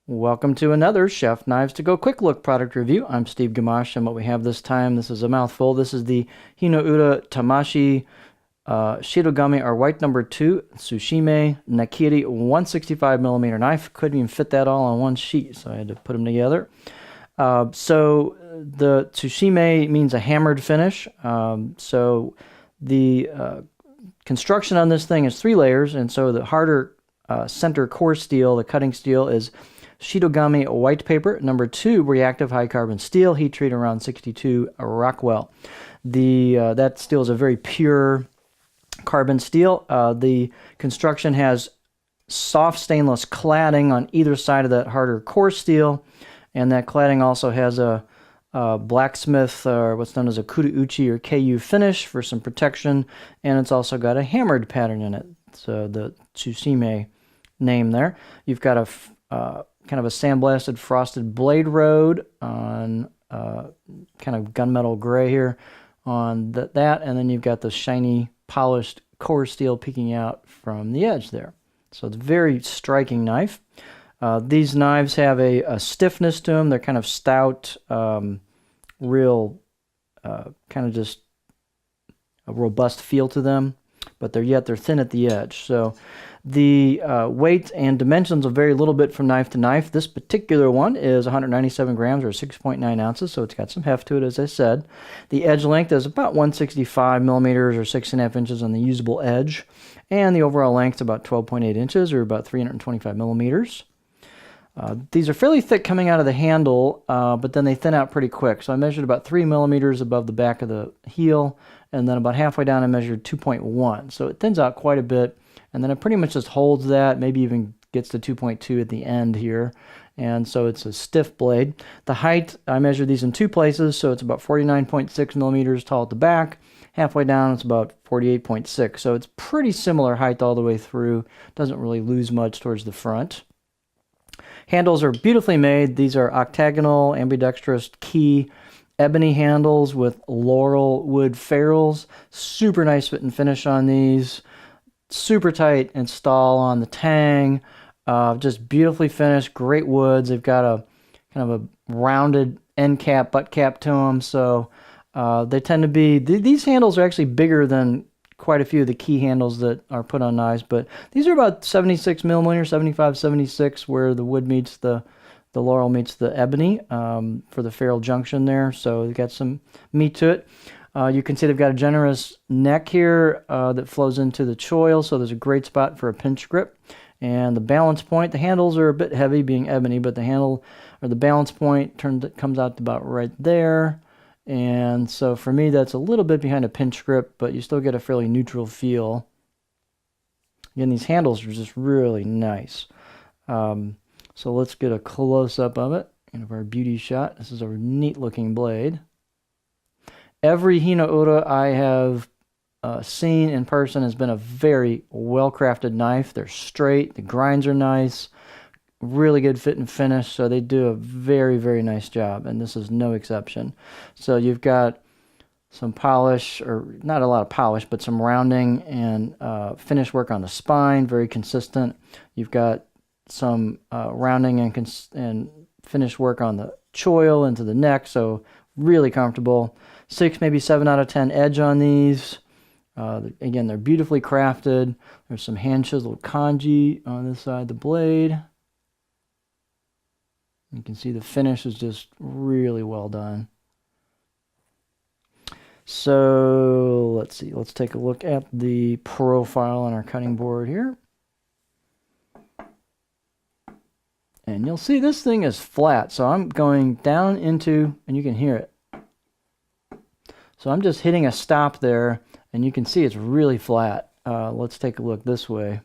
Welcome to another Chef Knives to Go Quick Look product review. I'm Steve Gamache, and what we have this time, this is a mouthful. This is the Hinoura Tamashi Shirogami, our white number 2 Tsushime Nakiri 165mm knife. Couldn't even fit that all on one sheet, so I had to put them together. So the Tsushime means a hammered finish. So the construction on this thing is 3 layers, and so the harder center core steel, the cutting steel, is Shirogami white paper, number 2 reactive high carbon steel, heat treat around 62 Rockwell. That steel is a very pure carbon steel. The construction has soft stainless cladding on either side of that harder core steel, and that cladding also has a blacksmith, or what's known as a kuruuchi or KU finish for some protection, and it's also got a hammered pattern in it. So the Tsushime name there. You've got a kind of a sandblasted frosted blade road on kind of gunmetal gray here on that, and then you've got the shiny polished core steel peeking out from the edge there. So it's a very striking knife. These knives have a stiffness to them. They're kind of stout, real kind of just a robust feel to them, but they're thin at the edge. So the weight and dimensions will vary a little bit from knife to knife. This particular one is 197 grams or 6.9 ounces, so it's got some heft to it, as I said. The edge length is about 165 millimeters or 6.5 inches on the usable edge, and the overall length is about 12.8 inches or about 325 millimeters. These are fairly thick coming out of the handle, but then they thin out pretty quick. So I measured about 3 millimeters above the back of the heel, and then about halfway down I measured 2.1. So it thins out quite a bit, and then it pretty much just holds that, maybe even gets to 2.2 at the end here. And so it's a stiff blade. The height, I measured these in 2 places, so it's about 49.6 millimeters tall at the back. Halfway down it's about 48.6. So it's pretty similar height all the way through. Doesn't really lose much towards the front. Handles are beautifully made. These are octagonal, ambidextrous key ebony handles with laurel wood ferrules. Super nice fit and finish on these. Super tight install on the tang. Just beautifully finished, great woods. They've got a kind of a rounded end cap, butt cap to them. So they tend to be, these handles are actually bigger than quite a few of the key handles that are put on knives, but these are about 76 millimeters, 75, 76, where the wood meets the laurel meets the ebony for the ferrule junction there. So they've got some meat to it. You can see they've got a generous neck here that flows into the choil, so there's a great spot for a pinch grip. And the balance point, the handles are a bit heavy being ebony, but the handle or the balance point comes out to about right there. And so for me, that's a little bit behind a pinch grip, but you still get a fairly neutral feel. Again, these handles are just really nice. So let's get a close-up of it, kind of our beauty shot. This is a neat looking blade. Every Hinoura I have seen in person has been a very well-crafted knife. They're straight, the grinds are nice, really good fit and finish, so they do a very, very nice job, and this is no exception. So you've got some polish, or not a lot of polish, but some rounding and finish work on the spine, very consistent. You've got some rounding and finish work on the choil into the neck, so really comfortable. 6, maybe 7 out of 10 edge on these. Again, they're beautifully crafted. There's some hand chiseled kanji on this side of the blade. You can see the finish is just really well done. So let's see, let's take a look at the profile on our cutting board here. And you'll see this thing is flat, so I'm going down into, and you can hear it. So I'm just hitting a stop there, and you can see it's really flat. Let's take a look this way.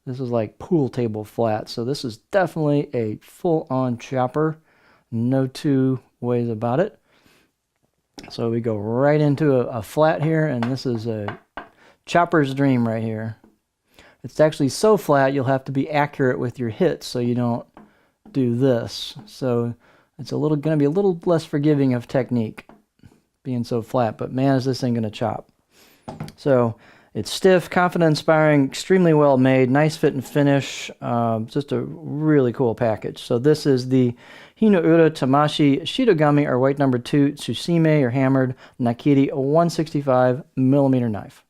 This is like pool table flat, so this is definitely a full-on chopper. No two ways about it. So we go right into a flat here, and this is a chopper's dream right here. It's actually so flat you'll have to be accurate with your hits so you don't do this. So it's going to be a little less forgiving of technique being so flat, but man, is this thing going to chop. So It's stiff, confident, inspiring, extremely well made, nice fit and finish. Just a really cool package. So this is the Hinoura Tamashi Shitogami, or white number 2 Tsushime or hammered Nakiri 165 millimeter knife.